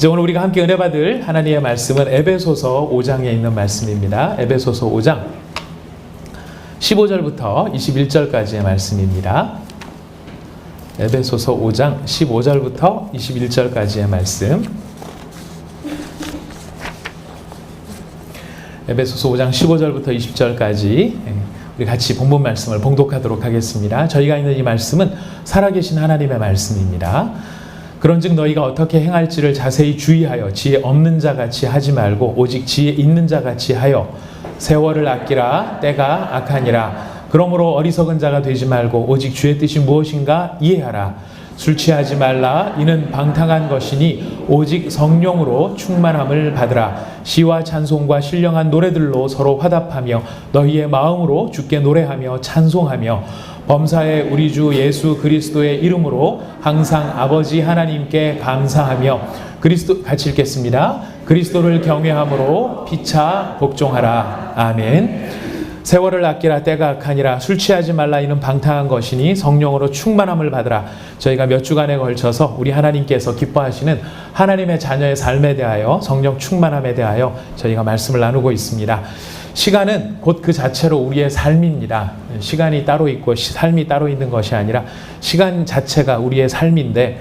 이제 오늘 우리가 함께 은혜 받을 하나님의 말씀은 에베소서 5장에 있는 말씀입니다. 에베소서 5장 15절부터 21절까지의 말씀입니다. 에베소서 5장 15절부터 21절까지의 말씀. 에베소서 5장 15절부터 20절까지 우리 같이 본문 말씀을 봉독하도록 하겠습니다. 저희가 있는 이 말씀은 살아계신 하나님의 말씀입니다. 그런즉 너희가 어떻게 행할지를 자세히 주의하여 지혜 없는 자같이 하지 말고 오직 지혜 있는 자같이 하여 세월을 아끼라. 때가 악하니라. 그러므로 어리석은 자가 되지 말고 오직 주의 뜻이 무엇인가 이해하라. 술 취하지 말라. 이는 방탕한 것이니 오직 성령으로 충만함을 받으라. 시와 찬송과 신령한 노래들로 서로 화답하며 너희의 마음으로 주께 노래하며 찬송하며 범사에 우리 주 예수 그리스도의 이름으로 항상 아버지 하나님께 감사하며 같이 읽겠습니다. 그리스도를 경외함으로 피차 복종하라. 아멘. 세월을 아끼라. 때가 악하니라. 술 취하지 말라. 이는 방탕한 것이니 성령으로 충만함을 받으라. 저희가 몇 주간에 걸쳐서 우리 하나님께서 기뻐하시는 하나님의 자녀의 삶에 대하여 성령 충만함에 대하여 저희가 말씀을 나누고 있습니다. 시간은 곧 그 자체로 우리의 삶입니다. 시간이 따로 있고 삶이 따로 있는 것이 아니라 시간 자체가 우리의 삶인데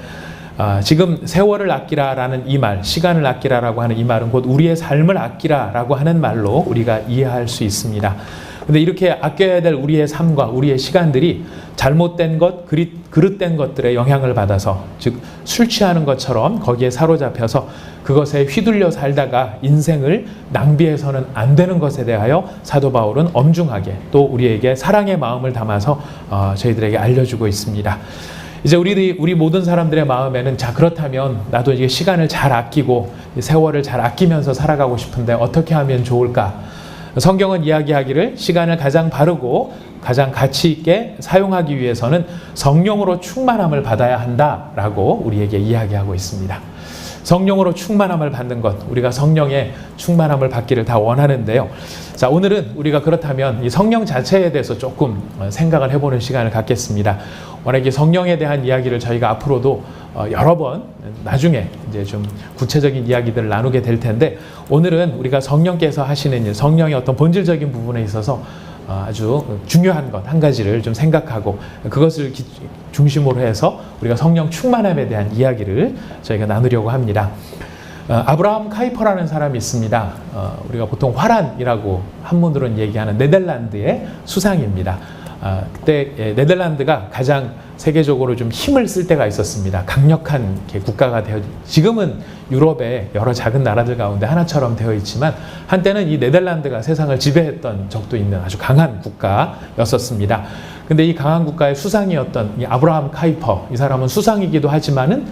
지금 세월을 아끼라라는 이 말, 시간을 아끼라라고 하는 이 말은 곧 우리의 삶을 아끼라라고 하는 말로 우리가 이해할 수 있습니다. 근데 이렇게 아껴야 될 우리의 삶과 우리의 시간들이 잘못된 것, 그릇된 것들에 영향을 받아서, 즉 술 취하는 것처럼 거기에 사로잡혀서 그것에 휘둘려 살다가 인생을 낭비해서는 안 되는 것에 대하여 사도 바울은 엄중하게 또 우리에게 사랑의 마음을 담아서 저희들에게 알려주고 있습니다. 이제 우리 모든 사람들의 마음에는 자, 그렇다면 나도 이게 시간을 잘 아끼고 세월을 잘 아끼면서 살아가고 싶은데 어떻게 하면 좋을까? 성경은 이야기하기를 시간을 가장 바르고 가장 가치 있게 사용하기 위해서는 성령으로 충만함을 받아야 한다라고 우리에게 이야기하고 있습니다. 성령으로 충만함을 받는 것, 우리가 성령의 충만함을 받기를 다 원하는데요. 자, 오늘은 우리가 그렇다면 이 성령 자체에 대해서 조금 생각을 해보는 시간을 갖겠습니다. 워낙 이 성령에 대한 이야기를 저희가 앞으로도 여러 번 나중에 이제 좀 구체적인 이야기들을 나누게 될 텐데, 오늘은 우리가 성령께서 하시는 일, 성령의 어떤 본질적인 부분에 있어서 아주 중요한 것 한 가지를 좀 생각하고 그것을 중심으로 해서 우리가 성령 충만함에 대한 이야기를 저희가 나누려고 합니다. 아브라함 카이퍼라는 사람이 있습니다. 우리가 보통 화란이라고 한문으로는 얘기하는 네덜란드의 수상입니다. 그때 네덜란드가 가장 세계적으로 좀 힘을 쓸 때가 있었습니다. 강력한 국가가 지금은 유럽의 여러 작은 나라들 가운데 하나처럼 되어 있지만 한때는 이 네덜란드가 세상을 지배했던 적도 있는 아주 강한 국가였었습니다. 근데 이 강한 국가의 수상이었던 이 아브라함 카이퍼, 이 사람은 수상이기도 하지만은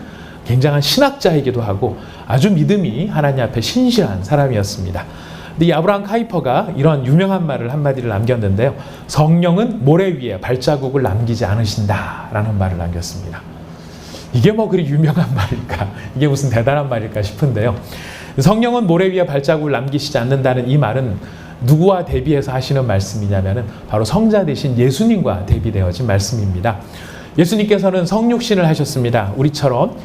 굉장한 신학자이기도 하고 아주 믿음이 하나님 앞에 신실한 사람이었습니다. 근데 이 아브라함 카이퍼가 이런 유명한 말을 한마디를 남겼는데요. 성령은 모래 위에 발자국을 남기지 않으신다라는 말을 남겼습니다. 이게 뭐 그리 유명한 말일까? 이게 무슨 대단한 말일까 싶은데요. 성령은 모래 위에 발자국을 남기시지 않는다는 이 말은 누구와 대비해서 하시는 말씀이냐면은 바로 성자 되신 예수님과 대비되어진 말씀입니다. 예수님께서는 성육신을 하셨습니다. 우리처럼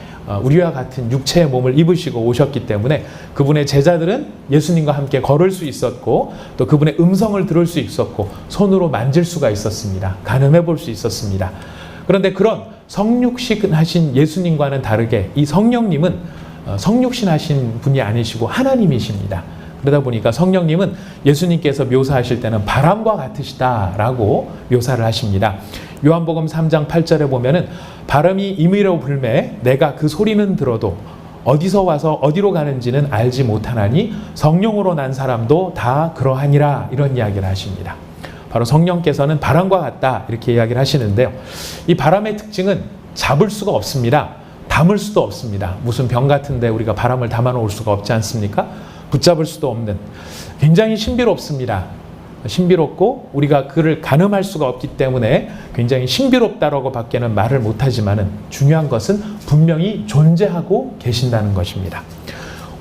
우리와 같은 육체의 몸을 입으시고 오셨기 때문에 그분의 제자들은 예수님과 함께 걸을 수 있었고 또 그분의 음성을 들을 수 있었고 손으로 만질 수가 있었습니다. 가늠해 볼 수 있었습니다. 그런데 그런 성육신 하신 예수님과는 다르게 이 성령님은 성육신 하신 분이 아니시고 하나님이십니다. 그러다 보니까 성령님은 예수님께서 묘사하실 때는 바람과 같으시다라고 묘사를 하십니다. 요한복음 3장 8절에 보면은 바람이 임의로 불매 내가 그 소리는 들어도 어디서 와서 어디로 가는지는 알지 못하나니 성령으로 난 사람도 다 그러하니라, 이런 이야기를 하십니다. 바로 성령께서는 바람과 같다 이렇게 이야기를 하시는데요. 이 바람의 특징은 잡을 수가 없습니다. 담을 수도 없습니다. 무슨 병 같은데 우리가 바람을 담아 놓을 수가 없지 않습니까? 붙잡을 수도 없는, 굉장히 신비롭습니다. 신비롭고 우리가 그를 가늠할 수가 없기 때문에 굉장히 신비롭다라고 밖에는 말을 못하지만은 중요한 것은 분명히 존재하고 계신다는 것입니다.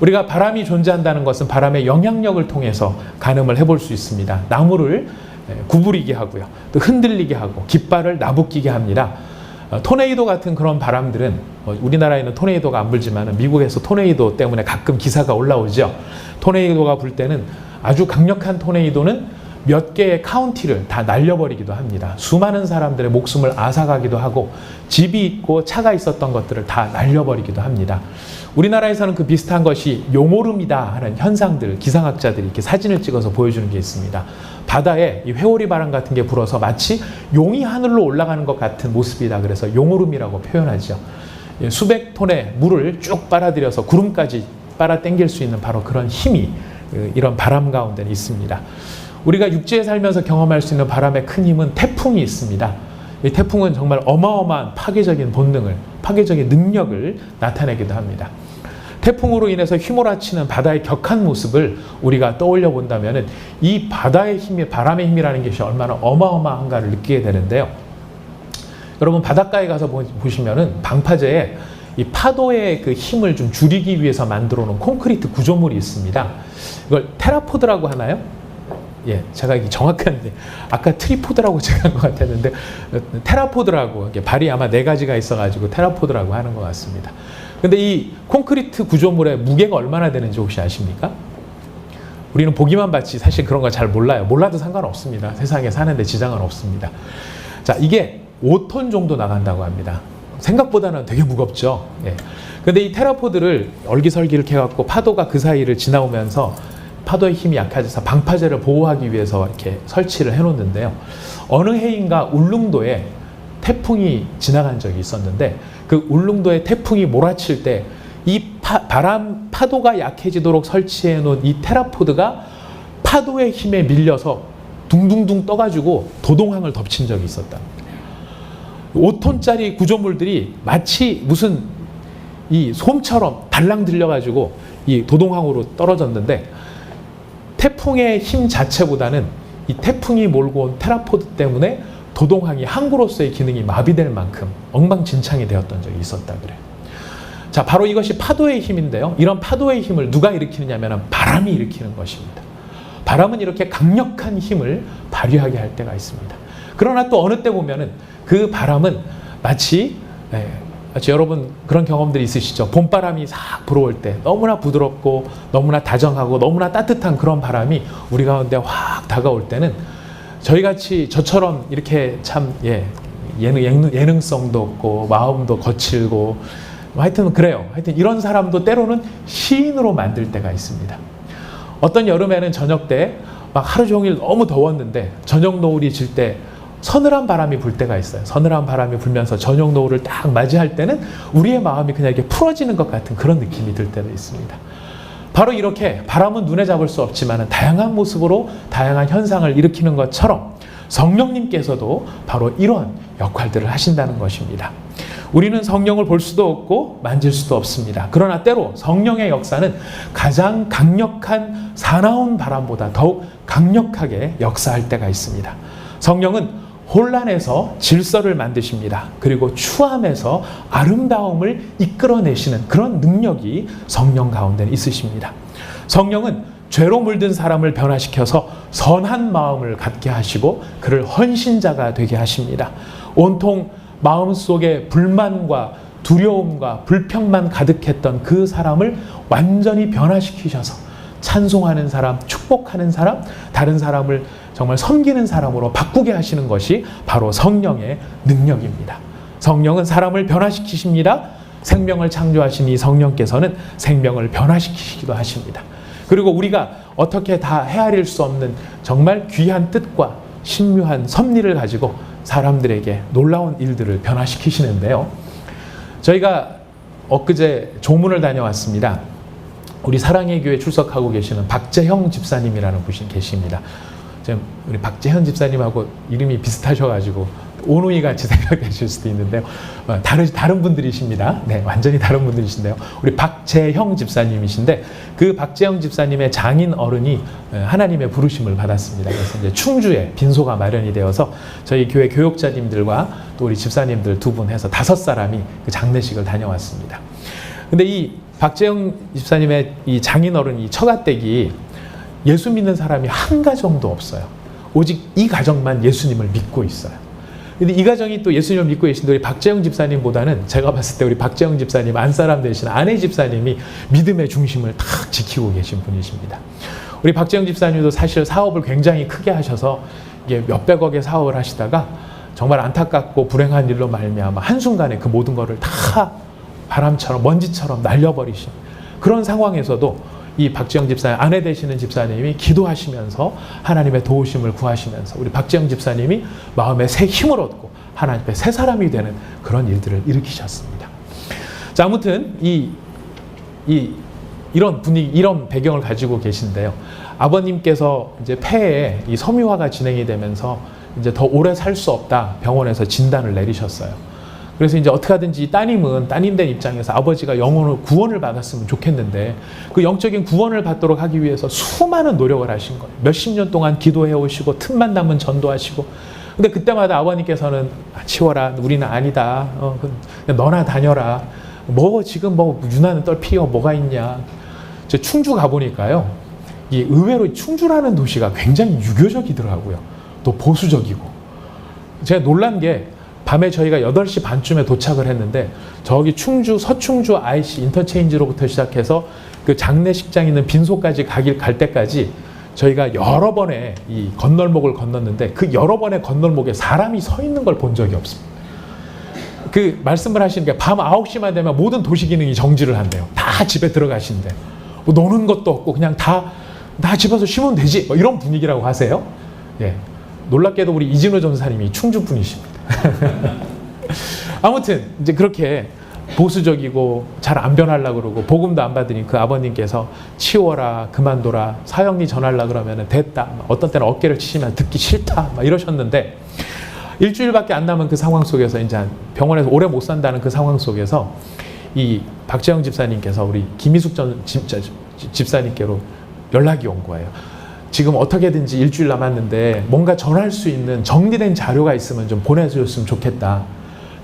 우리가 바람이 존재한다는 것은 바람의 영향력을 통해서 가늠을 해볼 수 있습니다. 나무를 구부리게 하고요, 또 흔들리게 하고 깃발을 나부끼게 합니다. 토네이도 같은 그런 바람들은 우리나라에는 토네이도가 안 불지만 미국에서 토네이도 때문에 가끔 기사가 올라오죠. 토네이도가 불 때는 아주 강력한 토네이도는 몇 개의 카운티를 다 날려버리기도 합니다. 수많은 사람들의 목숨을 앗아가기도 하고 집이 있고 차가 있었던 것들을 다 날려버리기도 합니다. 우리나라에서는 그 비슷한 것이 용오름이다 하는 현상들, 기상학자들이 이렇게 사진을 찍어서 보여주는 게 있습니다. 바다에 이 회오리 바람 같은 게 불어서 마치 용이 하늘로 올라가는 것 같은 모습이다. 그래서 용오름이라고 표현하죠. 수백 톤의 물을 쭉 빨아들여서 구름까지 빨아당길 수 있는 바로 그런 힘이 이런 바람 가운데는 있습니다. 우리가 육지에 살면서 경험할 수 있는 바람의 큰 힘은 태풍이 있습니다. 이 태풍은 정말 어마어마한 파괴적인 본능을, 파괴적인 능력을 나타내기도 합니다. 태풍으로 인해서 휘몰아치는 바다의 격한 모습을 우리가 떠올려 본다면 이 바다의 힘이, 바람의 힘이라는 것이 얼마나 어마어마한가를 느끼게 되는데요. 여러분 바닷가에 가서 보시면은 방파제에 이 파도의 그 힘을 좀 줄이기 위해서 만들어 놓은 콘크리트 구조물이 있습니다. 이걸 테라포드라고 하나요? 예, 제가 이게 정확한, 아까 트리포드라고 제가 한 것 같았는데, 테라포드라고, 발이 아마 4가지가 있어가지고 테라포드라고 하는 것 같습니다. 근데 이 콘크리트 구조물의 무게가 얼마나 되는지 혹시 아십니까? 우리는 보기만 봤지 사실 그런 거 잘 몰라요. 몰라도 상관없습니다. 세상에 사는데 지장은 없습니다. 자, 이게 5톤 정도 나간다고 합니다. 생각보다는 되게 무겁죠. 예. 근데 이 테라포드를 얼기설기 이렇게 해갖고 파도가 그 사이를 지나오면서 파도의 힘이 약해져서 방파제를 보호하기 위해서 이렇게 설치를 해놓는데요. 어느 해인가 울릉도에 태풍이 지나간 적이 있었는데 그 울릉도에 태풍이 몰아칠 때 이 파도가 약해지도록 설치해 놓은 이 테라포드가 파도의 힘에 밀려서 둥둥둥 떠가지고 도동항을 덮친 적이 있었다. 5톤짜리 구조물들이 마치 무슨 이 솜처럼 달랑 들려가지고 이 도동항으로 떨어졌는데 태풍의 힘 자체보다는 이 태풍이 몰고 온 테라포드 때문에 도동항이 항구로서의 기능이 마비될 만큼 엉망진창이 되었던 적이 있었다 그래요. 자, 바로 이것이 파도의 힘인데요. 이런 파도의 힘을 누가 일으키느냐면 바람이 일으키는 것입니다. 바람은 이렇게 강력한 힘을 발휘하게 할 때가 있습니다. 그러나 또 어느 때 보면은 그 바람은 마치 여러분 그런 경험들이 있으시죠? 봄바람이 싹 불어올 때 너무나 부드럽고 너무나 다정하고 너무나 따뜻한 그런 바람이 우리 가운데 확 다가올 때는 저희같이 저처럼 이렇게 참 예능성도 없고 마음도 거칠고 하여튼 그래요. 하여튼 이런 사람도 때로는 시인으로 만들 때가 있습니다. 어떤 여름에는 저녁 때 막 하루 종일 너무 더웠는데 저녁 노을이 질 때 서늘한 바람이 불 때가 있어요. 서늘한 바람이 불면서 저녁 노을을 딱 맞이할 때는 우리의 마음이 그냥 이렇게 풀어지는 것 같은 그런 느낌이 들 때도 있습니다. 바로 이렇게 바람은 눈에 잡을 수 없지만 다양한 모습으로 다양한 현상을 일으키는 것처럼 성령님께서도 바로 이런 역할들을 하신다는 것입니다. 우리는 성령을 볼 수도 없고 만질 수도 없습니다. 그러나 때로 성령의 역사는 가장 강력한 사나운 바람보다 더욱 강력하게 역사할 때가 있습니다. 성령은 혼란에서 질서를 만드십니다. 그리고 추함에서 아름다움을 이끌어내시는 그런 능력이 성령 가운데 있으십니다. 성령은 죄로 물든 사람을 변화시켜서 선한 마음을 갖게 하시고 그를 헌신자가 되게 하십니다. 온통 마음속에 불만과 두려움과 불평만 가득했던 그 사람을 완전히 변화시키셔서 찬송하는 사람, 축복하는 사람, 다른 사람을 정말 섬기는 사람으로 바꾸게 하시는 것이 바로 성령의 능력입니다. 성령은 사람을 변화시키십니다. 생명을 창조하신 이 성령께서는 생명을 변화시키시기도 하십니다. 그리고 우리가 어떻게 다 헤아릴 수 없는 정말 귀한 뜻과 신묘한 섭리를 가지고 사람들에게 놀라운 일들을 변화시키시는데요. 저희가 엊그제 조문을 다녀왔습니다. 우리 사랑의 교회 출석하고 계시는 박재형 집사님이라는 분이 계십니다. 우리 박재현 집사님하고 이름이 비슷하셔가지고 오누이 같이 생각되실 수도 있는데요. 다른 분들이십니다. 네, 완전히 다른 분들이신데요. 우리 박재형 집사님이신데 그 박재형 집사님의 장인 어른이 하나님의 부르심을 받았습니다. 그래서 이제 충주에 빈소가 마련이 되어서 저희 교회 교역자님들과 또 우리 집사님들 2분 해서 5사람이 그 장례식을 다녀왔습니다. 근데 이 박재형 집사님의 이 장인 어른 이 처가댁이 예수 믿는 사람이 한 가정도 없어요. 오직 이 가정만 예수님을 믿고 있어요. 근데 이 가정이 또 예수님을 믿고 계신데 우리 박재영 집사님보다는 제가 봤을 때 우리 박재영 집사님 안사람 되신 아내 집사님이 믿음의 중심을 탁 지키고 계신 분이십니다. 우리 박재영 집사님도 사실 사업을 굉장히 크게 하셔서 이게 몇백억의 사업을 하시다가 정말 안타깝고 불행한 일로 말미암아 한순간에 그 모든 것을 다 바람처럼 먼지처럼 날려버리신 그런 상황에서도 이 박재영 집사님, 아내 되시는 집사님이 기도하시면서 하나님의 도우심을 구하시면서 우리 박재영 집사님이 마음에 새 힘을 얻고 하나님의 새 사람이 되는 그런 일들을 일으키셨습니다. 자, 아무튼 이런 분위기, 이런 배경을 가지고 계신데요. 아버님께서 이제 폐에 이 섬유화가 진행이 되면서 이제 더 오래 살 수 없다 병원에서 진단을 내리셨어요. 그래서 이제 어떻게 하든지 따님은 따님된 입장에서 아버지가 영혼을 구원을 받았으면 좋겠는데 그 영적인 구원을 받도록 하기 위해서 수많은 노력을 하신 거예요. 몇십 년 동안 기도해 오시고 틈만 나면 전도하시고. 근데 그때마다 아버님께서는 치워라, 우리는 아니다. 너나 다녀라. 뭐 지금 뭐 유나는 떨 필요가 뭐가 있냐. 저 충주 가보니까요. 이 의외로 충주라는 도시가 굉장히 유교적이더라고요. 또 보수적이고. 제가 놀란 게 밤에 저희가 8시 반쯤에 도착을 했는데 저기 충주 서충주 IC 인터체인지로부터 시작해서 그 장례식장 있는 빈소까지 갈 때까지 저희가 여러 번의 이 건널목을 건넜는데 그 여러 번의 건널목에 사람이 서 있는 걸 본 적이 없습니다. 그 말씀을 하시는 게 밤 9시만 되면 모든 도시 기능이 정지를 한대요. 다 집에 들어가신대. 뭐 노는 것도 없고 그냥 다 집에서 쉬면 되지. 뭐 이런 분위기라고 하세요. 예. 놀랍게도 우리 이진호 전사님이 충주 분이십니다. 아무튼 이제 그렇게 보수적이고 잘 안 변하려고 그러고 복음도 안 받으니 그 아버님께서 치워라, 그만둬라, 사형리 전하려고 그러면 됐다. 어떤 때는 어깨를 치시면 듣기 싫다. 막 이러셨는데 일주일밖에 안 남은 그 상황 속에서 이제 병원에서 오래 못 산다는 그 상황 속에서 이 박재영 집사님께서 우리 김희숙 전 집사님께로 연락이 온 거예요. 지금 어떻게든지 일주일 남았는데 뭔가 전할 수 있는 정리된 자료가 있으면 좀 보내주셨으면 좋겠다.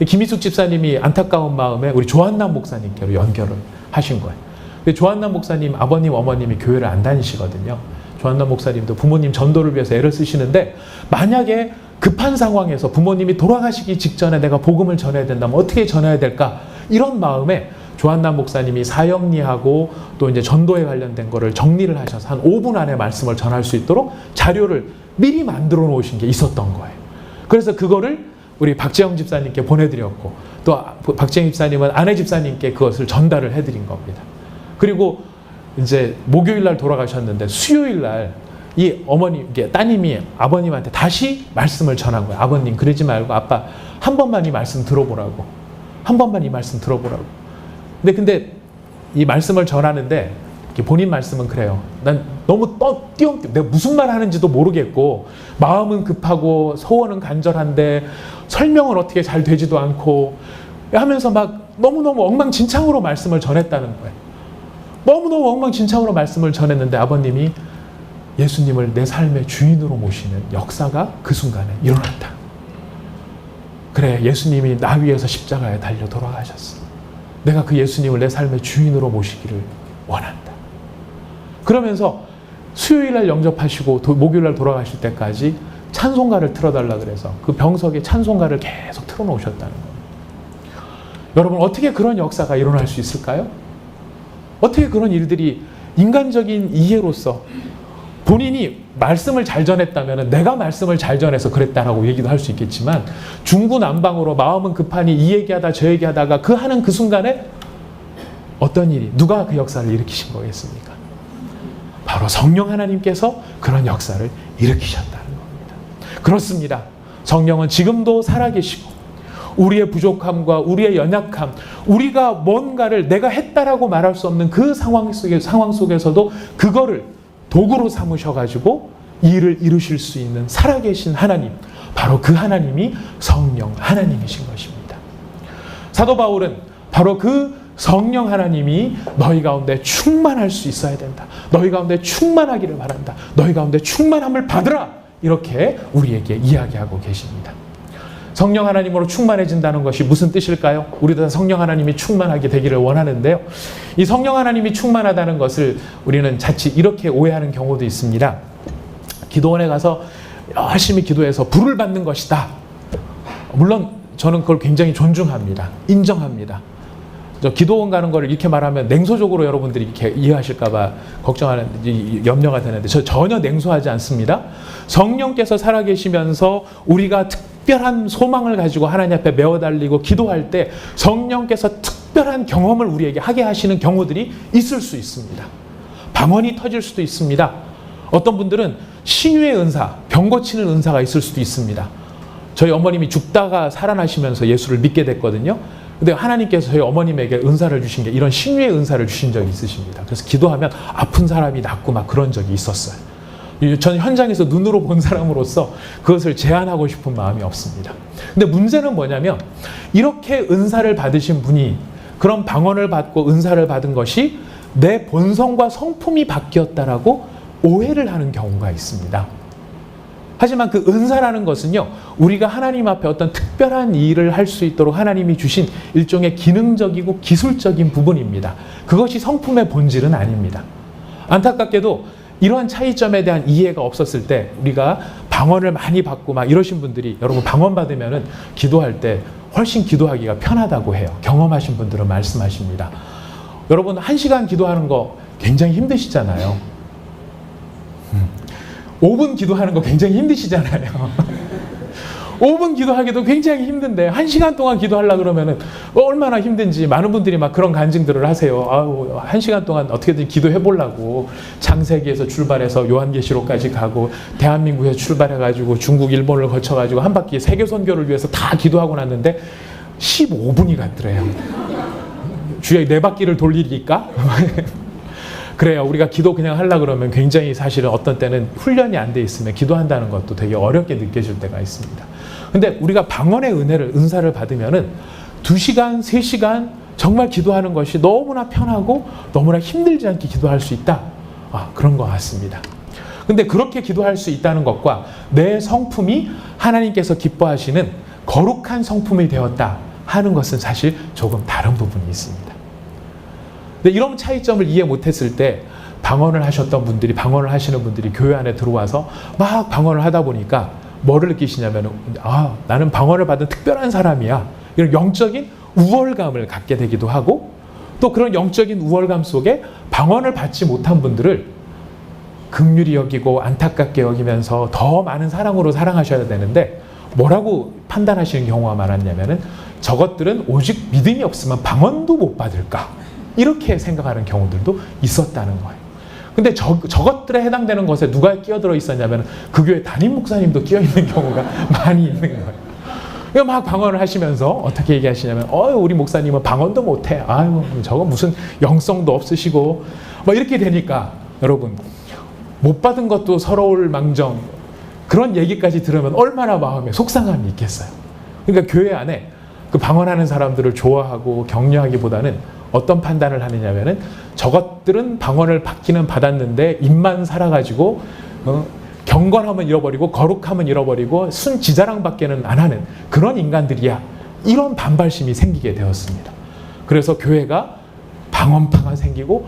김희숙 집사님이 안타까운 마음에 우리 조한남 목사님께로 연결을 하신 거예요. 근데 조한남 목사님 아버님 어머님이 교회를 안 다니시거든요. 조한남 목사님도 부모님 전도를 위해서 애를 쓰시는데 만약에 급한 상황에서 부모님이 돌아가시기 직전에 내가 복음을 전해야 된다면 어떻게 전해야 될까? 이런 마음에 조한남 목사님이 사형리하고 또 이제 전도에 관련된 거를 정리를 하셔서 한 5분 안에 말씀을 전할 수 있도록 자료를 미리 만들어 놓으신 게 있었던 거예요. 그래서 그거를 우리 박재영 집사님께 보내드렸고 또 박재영 집사님은 아내 집사님께 그것을 전달을 해드린 겁니다. 그리고 이제 목요일 날 돌아가셨는데 수요일 날 이 어머님, 따님이 아버님한테 다시 말씀을 전한 거예요. 아버님 그러지 말고 아빠 한 번만 이 말씀 들어보라고. 한 번만 이 말씀 들어보라고. 근데 이 말씀을 전하는데 본인 말씀은 그래요. 난 너무 띄엄띄엄 내가 무슨 말 하는지도 모르겠고 마음은 급하고 소원은 간절한데 설명은 어떻게 잘 되지도 않고 하면서 막 너무너무 엉망진창으로 말씀을 전했다는 거예요. 너무너무 엉망진창으로 말씀을 전했는데 아버님이 예수님을 내 삶의 주인으로 모시는 역사가 그 순간에 일어났다. 그래, 예수님이 나 위해서 십자가에 달려 돌아가셨어. 내가 그 예수님을 내 삶의 주인으로 모시기를 원한다. 그러면서 수요일 날 영접하시고 목요일 날 돌아가실 때까지 찬송가를 틀어달라 그래서 그 병석에 찬송가를 계속 틀어놓으셨다는 겁니다. 여러분 어떻게 그런 역사가 일어날 수 있을까요? 어떻게 그런 일들이 인간적인 이해로서 본인이 말씀을 잘 전했다면 내가 말씀을 잘 전해서 그랬다라고 얘기도 할 수 있겠지만 중구난방으로 마음은 급하니 이 얘기하다 저 얘기하다가 그 하는 그 순간에 어떤 일이 누가 그 역사를 일으키신 거겠습니까? 바로 성령 하나님께서 그런 역사를 일으키셨다는 겁니다. 그렇습니다. 성령은 지금도 살아계시고 우리의 부족함과 우리의 연약함, 우리가 뭔가를 내가 했다라고 말할 수 없는 그 상황 속에서도 그거를 도구로 삼으셔가지고 일을 이루실 수 있는 살아계신 하나님, 바로 그 하나님이 성령 하나님이신 것입니다. 사도 바울은 바로 그 성령 하나님이 너희 가운데 충만할 수 있어야 된다. 너희 가운데 충만하기를 바란다. 너희 가운데 충만함을 받으라. 이렇게 우리에게 이야기하고 계십니다. 성령 하나님으로 충만해진다는 것이 무슨 뜻일까요? 우리도 다 성령 하나님이 충만하게 되기를 원하는데요. 이 성령 하나님이 충만하다는 것을 우리는 자칫 이렇게 오해하는 경우도 있습니다. 기도원에 가서 열심히 기도해서 불을 받는 것이다. 물론 저는 그걸 굉장히 존중합니다. 인정합니다. 저 기도원 가는 거를 이렇게 말하면 냉소적으로 여러분들이 이렇게 이해하실까봐 걱정하는, 염려가 되는데 저 전혀 냉소하지 않습니다. 성령께서 살아계시면서 우리가 특별한 소망을 가지고 하나님 앞에 메어달리고 기도할 때 성령께서 특별한 경험을 우리에게 하게 하시는 경우들이 있을 수 있습니다. 방언이 터질 수도 있습니다. 어떤 분들은 신유의 은사, 병 고치는 은사가 있을 수도 있습니다. 저희 어머님이 죽다가 살아나시면서 예수를 믿게 됐거든요. 근데 하나님께서 저희 어머님에게 은사를 주신 게 이런 신유의 은사를 주신 적이 있으십니다. 그래서 기도하면 아픈 사람이 낫고 막 그런 적이 있었어요. 저는 현장에서 눈으로 본 사람으로서 그것을 제안하고 싶은 마음이 없습니다. 근데 문제는 뭐냐면 이렇게 은사를 받으신 분이 그런 방언을 받고 은사를 받은 것이 내 본성과 성품이 바뀌었다라고 오해를 하는 경우가 있습니다. 하지만 그 은사라는 것은요, 우리가 하나님 앞에 어떤 특별한 일을 할 수 있도록 하나님이 주신 일종의 기능적이고 기술적인 부분입니다. 그것이 성품의 본질은 아닙니다. 안타깝게도 이러한 차이점에 대한 이해가 없었을 때 우리가 방언을 많이 받고 막 이러신 분들이, 여러분 방언 받으면은 기도할 때 훨씬 기도하기가 편하다고 해요. 경험하신 분들은 말씀하십니다. 여러분 1시간 기도하는 거 굉장히 힘드시잖아요. 5분 기도하는 거 굉장히 힘드시잖아요. 5분 기도하기도 굉장히 힘든데 1시간 동안 기도하려고 그러면은 얼마나 힘든지 많은 분들이 막 그런 간증들을 하세요. 아우, 1시간 동안 어떻게든 기도해 보려고 창세기에서 출발해서 요한계시록까지 가고 대한민국에서 출발해가지고 중국, 일본을 거쳐가지고 한 바퀴 세계 선교를 위해서 다 기도하고 났는데 15분이 갔더래요. 주여 4바퀴를 돌리니까? 그래요. 우리가 기도 그냥 하려고 그러면 굉장히 사실은 어떤 때는 훈련이 안 돼 있으면 기도한다는 것도 되게 어렵게 느껴질 때가 있습니다. 근데 우리가 방언의 은사를 받으면은 2시간, 3시간 정말 기도하는 것이 너무나 편하고 너무나 힘들지 않게 기도할 수 있다. 그런 것 같습니다. 근데 그렇게 기도할 수 있다는 것과 내 성품이 하나님께서 기뻐하시는 거룩한 성품이 되었다 하는 것은 사실 조금 다른 부분이 있습니다. 근데 이런 차이점을 이해 못했을 때 방언을 하셨던 분들이, 방언을 하시는 분들이 교회 안에 들어와서 막 방언을 하다 보니까 뭐를 느끼시냐면 나는 방언을 받은 특별한 사람이야. 이런 영적인 우월감을 갖게 되기도 하고, 또 그런 영적인 우월감 속에 방언을 받지 못한 분들을 긍휼히 여기고 안타깝게 여기면서 더 많은 사랑으로 사랑하셔야 되는데 뭐라고 판단하시는 경우가 많았냐면은 저것들은 오직 믿음이 없으면 방언도 못 받을까? 이렇게 생각하는 경우들도 있었다는 거예요. 근데 저것들에 해당되는 것에 누가 끼어들어 있었냐면 그 교회 담임 목사님도 끼어있는 경우가 많이 있는 거예요. 막 방언을 하시면서 어떻게 얘기하시냐면 우리 목사님은 방언도 못해. 저거 무슨 영성도 없으시고 뭐 이렇게 되니까 여러분 못 받은 것도 서러울 망정, 그런 얘기까지 들으면 얼마나 마음에 속상함이 있겠어요. 그러니까 교회 안에 그 방언하는 사람들을 좋아하고 격려하기보다는 어떤 판단을 하느냐면은 저것들은 방언을 받기는 받았는데 입만 살아가지고 경건함은 잃어버리고 거룩함은 잃어버리고 순지자랑밖에는 안 하는 그런 인간들이야. 이런 반발심이 생기게 되었습니다. 그래서 교회가 방언파가 생기고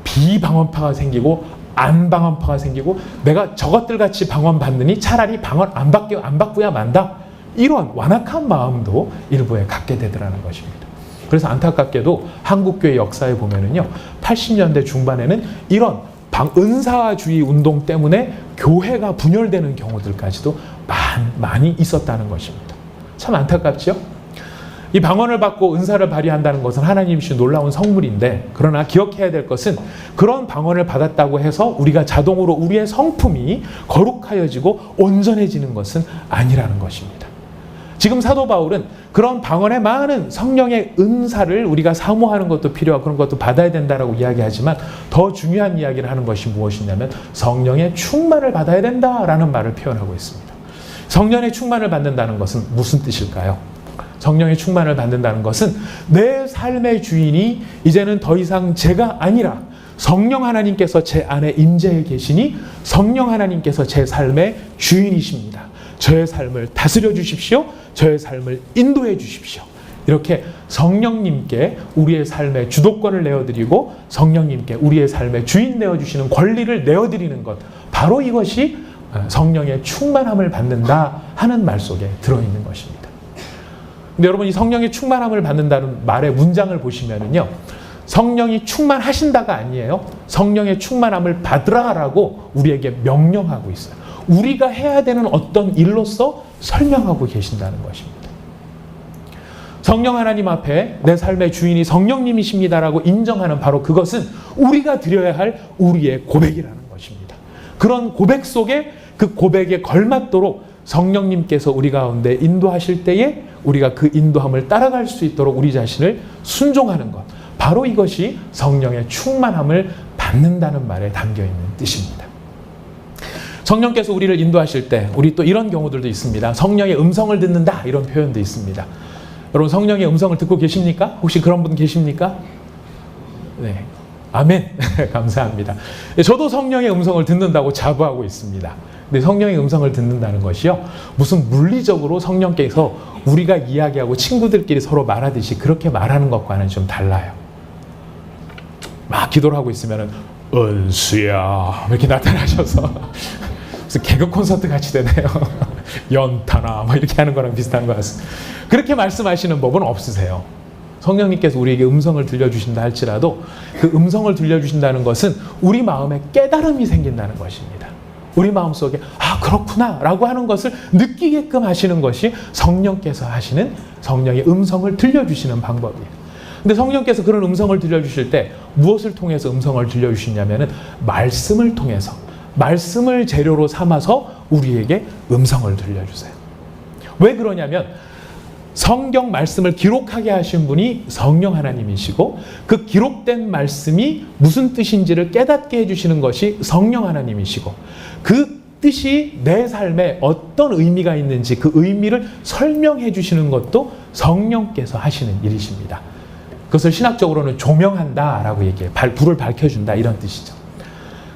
비방언파가 생기고 안방언파가 생기고 내가 저것들 같이 방언 받느니 차라리 방언 안 받고야 만다. 이런 완악한 마음도 일부에 갖게 되더라는 것입니다. 그래서 안타깝게도 한국교회 역사에 보면은요, 80년대 중반에는 이런 은사주의 운동 때문에 교회가 분열되는 경우들까지도 많이 있었다는 것입니다. 참 안타깝죠? 이 방언을 받고 은사를 발휘한다는 것은 하나님 주신 놀라운 성물인데, 그러나 기억해야 될 것은 그런 방언을 받았다고 해서 우리가 자동으로 우리의 성품이 거룩하여지고 온전해지는 것은 아니라는 것입니다. 지금 사도 바울은 그런 방언의 많은 성령의 은사를 우리가 사모하는 것도 필요하고 그런 것도 받아야 된다라고 이야기하지만 더 중요한 이야기를 하는 것이 무엇이냐면 성령의 충만을 받아야 된다라는 말을 표현하고 있습니다. 성령의 충만을 받는다는 것은 무슨 뜻일까요? 성령의 충만을 받는다는 것은 내 삶의 주인이 이제는 더 이상 제가 아니라 성령 하나님께서 제 안에 임재해 계시니 성령 하나님께서 제 삶의 주인이십니다. 저의 삶을 다스려 주십시오. 저의 삶을 인도해 주십시오. 이렇게 성령님께 우리의 삶의 주도권을 내어드리고 성령님께 우리의 삶의 주인 내어주시는 권리를 내어드리는 것, 바로 이것이 성령의 충만함을 받는다 하는 말 속에 들어있는 것입니다. 근데 여러분 이 성령의 충만함을 받는다는 말의 문장을 보시면은요. 성령이 충만하신다가 아니에요. 성령의 충만함을 받으라라고 우리에게 명령하고 있어요. 우리가 해야 되는 어떤 일로서 설명하고 계신다는 것입니다. 성령 하나님 앞에 내 삶의 주인이 성령님이십니다라고 인정하는 바로 그것은 우리가 드려야 할 우리의 고백이라는 것입니다. 그런 고백 속에 그 고백에 걸맞도록 성령님께서 우리 가운데 인도하실 때에 우리가 그 인도함을 따라갈 수 있도록 우리 자신을 순종하는 것. 바로 이것이 성령의 충만함을 받는다는 말에 담겨있는 뜻입니다. 성령께서 우리를 인도하실 때 우리 또 이런 경우들도 있습니다. 성령의 음성을 듣는다 이런 표현도 있습니다. 여러분 성령의 음성을 듣고 계십니까? 혹시 그런 분 계십니까? 네, 아멘. 감사합니다. 저도 성령의 음성을 듣는다고 자부하고 있습니다. 근데 성령의 음성을 듣는다는 것이요, 무슨 물리적으로 성령께서 우리가 이야기하고 친구들끼리 서로 말하듯이 그렇게 말하는 것과는 좀 달라요. 막 기도를 하고 있으면은 은수야 이렇게 나타나셔서 무슨 개그 콘서트 같이 되네요. 연타나 뭐 이렇게 하는 거랑 비슷한 것 같습니다. 그렇게 말씀하시는 법은 없으세요. 성령님께서 우리에게 음성을 들려주신다 할지라도 그 음성을 들려주신다는 것은 우리 마음에 깨달음이 생긴다는 것입니다. 우리 마음속에 아 그렇구나 라고 하는 것을 느끼게끔 하시는 것이 성령께서 하시는 성령의 음성을 들려주시는 방법이에요. 근데 성령께서 그런 음성을 들려주실 때 무엇을 통해서 음성을 들려주시냐면은 말씀을 통해서, 말씀을 재료로 삼아서 우리에게 음성을 들려주세요. 왜 그러냐면 성경 말씀을 기록하게 하신 분이 성령 하나님이시고 그 기록된 말씀이 무슨 뜻인지를 깨닫게 해주시는 것이 성령 하나님이시고 그 뜻이 내 삶에 어떤 의미가 있는지 그 의미를 설명해 주시는 것도 성령께서 하시는 일이십니다. 그것을 신학적으로는 조명한다라고 얘기해요. 불을 밝혀준다 이런 뜻이죠.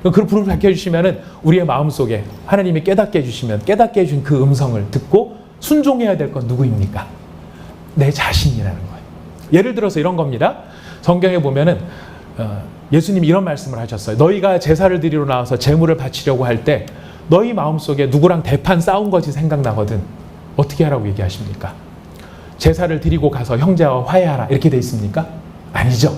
그 불을 밝혀주시면은 우리의 마음속에 하나님이 깨닫게 해주시면 깨닫게 해준 그 음성을 듣고 순종해야 될 건 누구입니까? 내 자신이라는 거예요. 예를 들어서 이런 겁니다. 성경에 보면은 예수님이 이런 말씀을 하셨어요. 너희가 제사를 드리러 나와서 제물을 바치려고 할 때 너희 마음속에 누구랑 대판 싸운 것이 생각나거든. 어떻게 하라고 얘기하십니까? 제사를 드리고 가서 형제와 화해하라 이렇게 돼 있습니까? 아니죠.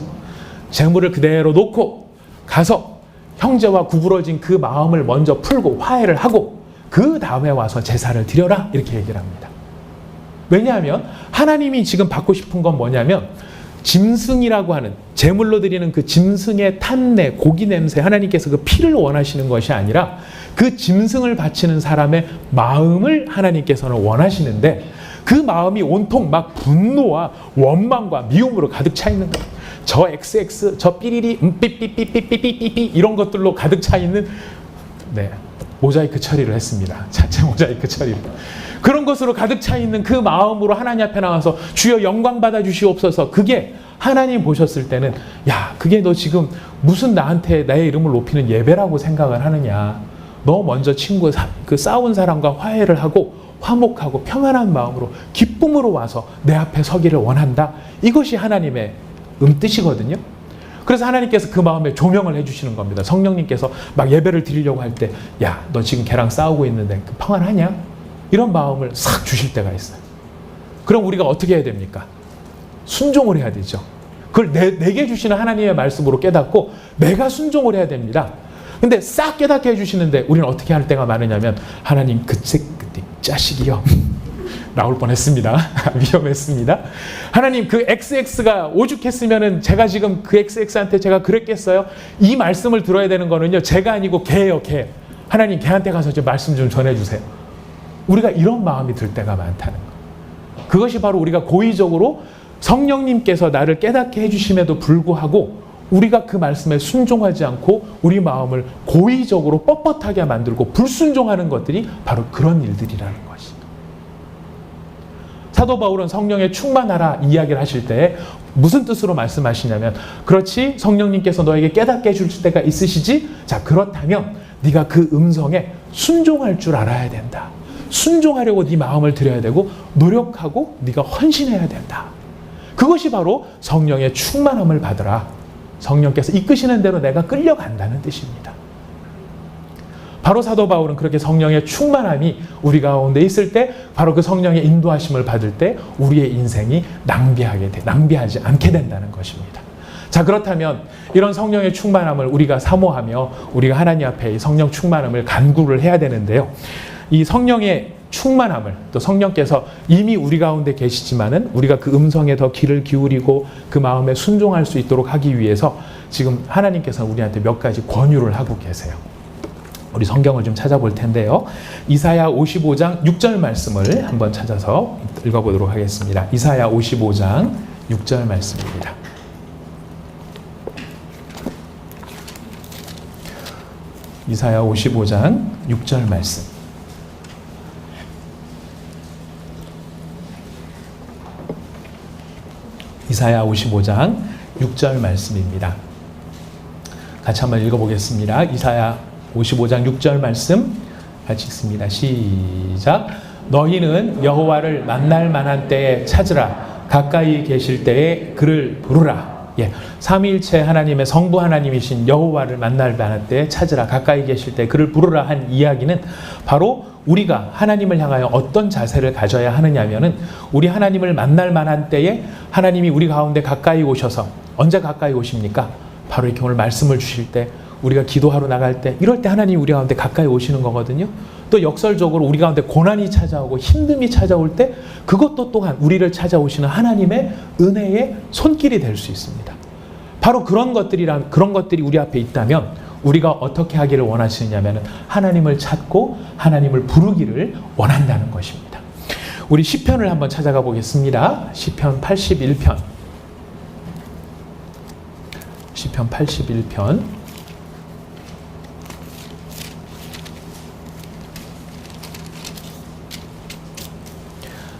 제물을 그대로 놓고 가서 형제와 구부러진 그 마음을 먼저 풀고 화해를 하고 그 다음에 와서 제사를 드려라 이렇게 얘기를 합니다. 왜냐하면 하나님이 지금 받고 싶은 건 뭐냐면 짐승이라고 하는 제물로 드리는 그 짐승의 탄내, 고기 냄새, 하나님께서 그 피를 원하시는 것이 아니라 그 짐승을 바치는 사람의 마음을 하나님께서는 원하시는데 그 마음이 온통 막 분노와 원망과 미움으로 가득 차 있는 거예요. 저 XX, 저 삐리리, 삐삐삐삐삐삐삐 이런 것들로 가득 차 있는 모자이크 처리를 했습니다. 자체 모자이크 처리를. 그런 것으로 가득 차 있는 그 마음으로 하나님 앞에 나와서 주여 영광 받아 주시옵소서. 그게 하나님 보셨을 때는 야, 그게 너 지금 무슨 나한테 나의 이름을 높이는 예배라고 생각을 하느냐. 너 먼저 그 싸운 사람과 화해를 하고 화목하고 평안한 마음으로 기쁨으로 와서 내 앞에 서기를 원한다. 이것이 하나님의 뜻이거든요. 그래서 하나님께서 그 마음에 조명을 해주시는 겁니다. 성령님께서 막 예배를 드리려고 할 때 야, 너 지금 걔랑 싸우고 있는데 평안하냐? 이런 마음을 싹 주실 때가 있어요. 그럼 우리가 어떻게 해야 됩니까? 순종을 해야 되죠. 그걸 내게 주시는 하나님의 말씀으로 깨닫고 내가 순종을 해야 됩니다. 근데 싹 깨닫게 해주시는데 우리는 어떻게 할 때가 많으냐면 하나님 그 자식이요. 나올 뻔했습니다. 위험했습니다. 하나님 그 XX가 오죽했으면은 제가 지금 그 XX한테 제가 그랬겠어요? 이 말씀을 들어야 되는 거는요. 제가 아니고 걔예요. 걔. 하나님 걔한테 가서 좀 말씀 좀 전해주세요. 우리가 이런 마음이 들 때가 많다는 거예요. 그것이 바로 우리가 고의적으로 성령님께서 나를 깨닫게 해주심에도 불구하고 우리가 그 말씀에 순종하지 않고 우리 마음을 고의적으로 뻣뻣하게 만들고 불순종하는 것들이 바로 그런 일들이라는 것이죠. 사도 바울은 성령에 충만하라 이야기를 하실 때 무슨 뜻으로 말씀하시냐면 그렇지 성령님께서 너에게 깨닫게 해줄 때가 있으시지? 자 그렇다면 네가 그 음성에 순종할 줄 알아야 된다. 순종하려고 네 마음을 들여야 되고 노력하고 네가 헌신해야 된다. 그것이 바로 성령의 충만함을 받으라. 성령께서 이끄시는 대로 내가 끌려간다는 뜻입니다. 바로 사도 바울은 그렇게 성령의 충만함이 우리 가운데 있을 때 바로 그 성령의 인도하심을 받을 때 우리의 인생이 낭비하지 않게 된다는 것입니다. 자, 그렇다면 이런 성령의 충만함을 우리가 사모하며 우리가 하나님 앞에 이 성령 충만함을 간구를 해야 되는데요. 이 성령의 충만함을 또 성령께서 이미 우리 가운데 계시지만은 우리가 그 음성에 더 귀를 기울이고 그 마음에 순종할 수 있도록 하기 위해서 지금 하나님께서 우리한테 몇 가지 권유를 하고 계세요. 우리 성경을 좀 찾아볼 텐데요. 이사야 55장 6절 말씀을 한번 찾아서 읽어보도록 하겠습니다. 이사야 55장 6절 말씀입니다. 이사야 55장 6절 말씀. 이사야 55장 6절 말씀입니다. 같이 한번 읽어보겠습니다. 이사야 55장 6절 말씀 같이 읽습니다. 시작. 너희는 여호와를 만날 만한 때에 찾으라. 가까이 계실 때에 그를 부르라. 삼위일체 하나님의 성부 하나님이신 여호와를 만날 만한 때에 찾으라. 가까이 계실 때 그를 부르라 한 이야기는 바로 우리가 하나님을 향하여 어떤 자세를 가져야 하느냐면은 우리 하나님을 만날 만한 때에 하나님이 우리 가운데 가까이 오셔서 언제 가까이 오십니까? 바로 이렇게 오늘 말씀을 주실 때 우리가 기도하러 나갈 때 이럴 때 하나님이 우리 가운데 가까이 오시는 거거든요. 또 역설적으로 우리 가운데 고난이 찾아오고 힘듦이 찾아올 때 그것도 또한 우리를 찾아오시는 하나님의 은혜의 손길이 될 수 있습니다. 바로 그런 것들이 우리 앞에 있다면 우리가 어떻게 하기를 원하시느냐면 하나님을 찾고 하나님을 부르기를 원한다는 것입니다. 우리 시편을 한번 찾아가 보겠습니다. 시편 81편. 시편 81편.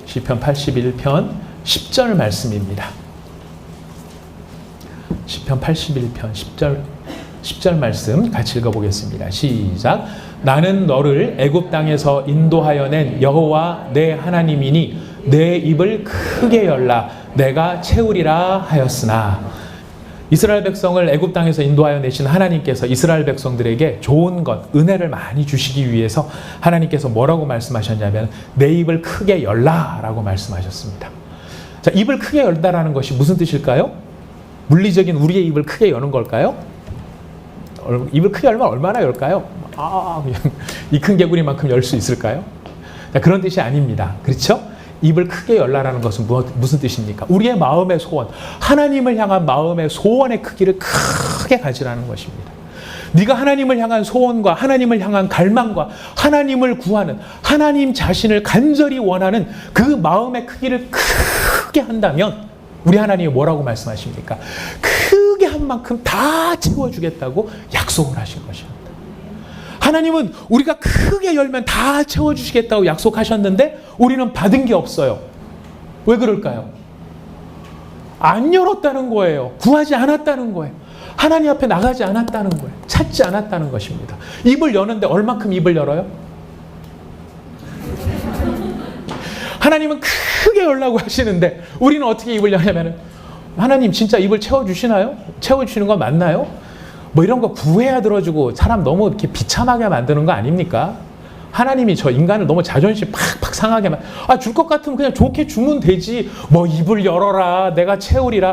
시편 81편 10절 말씀입니다. 시편 81편 10절 말씀 같이 읽어보겠습니다. 시작. 나는 너를 애굽 땅에서 인도하여 낸 여호와 내 하나님이니 내 입을 크게 열라 내가 채우리라 하였으나. 이스라엘 백성을 애굽 땅에서 인도하여 내신 하나님께서 이스라엘 백성들에게 좋은 것, 은혜를 많이 주시기 위해서 하나님께서 뭐라고 말씀하셨냐면 내 입을 크게 열라라고 말씀하셨습니다. 자, 입을 크게 열다라는 것이 무슨 뜻일까요? 물리적인 우리의 입을 크게 여는 걸까요? 입을 크게 열면 얼마나 열까요? 그냥 이 큰 개구리만큼 열 수 있을까요? 자, 그런 뜻이 아닙니다. 그렇죠? 입을 크게 열라라는 것은 무슨 뜻입니까? 우리의 마음의 소원, 하나님을 향한 마음의 소원의 크기를 크게 가지라는 것입니다. 네가 하나님을 향한 소원과 하나님을 향한 갈망과 하나님을 구하는 하나님 자신을 간절히 원하는 그 마음의 크기를 크게 한다면 우리 하나님이 뭐라고 말씀하십니까? 크게 한 만큼 다 채워주겠다고 약속을 하신 것입니다. 하나님은 우리가 크게 열면 다 채워주시겠다고 약속하셨는데 우리는 받은 게 없어요. 왜 그럴까요? 안 열었다는 거예요. 구하지 않았다는 거예요. 하나님 앞에 나가지 않았다는 거예요. 찾지 않았다는 것입니다. 입을 여는데 얼만큼 입을 열어요? 하나님은 크게 열라고 하시는데 우리는 어떻게 입을 여냐면 하나님 진짜 입을 채워주시나요? 채워주시는 건 맞나요? 뭐 이런 거 구해야 들어주고 사람 너무 이렇게 비참하게 만드는 거 아닙니까? 하나님이 저 인간을 너무 자존심 팍팍 상하게 줄 것 같으면 그냥 좋게 주면 되지. 뭐 입을 열어라 내가 채우리라.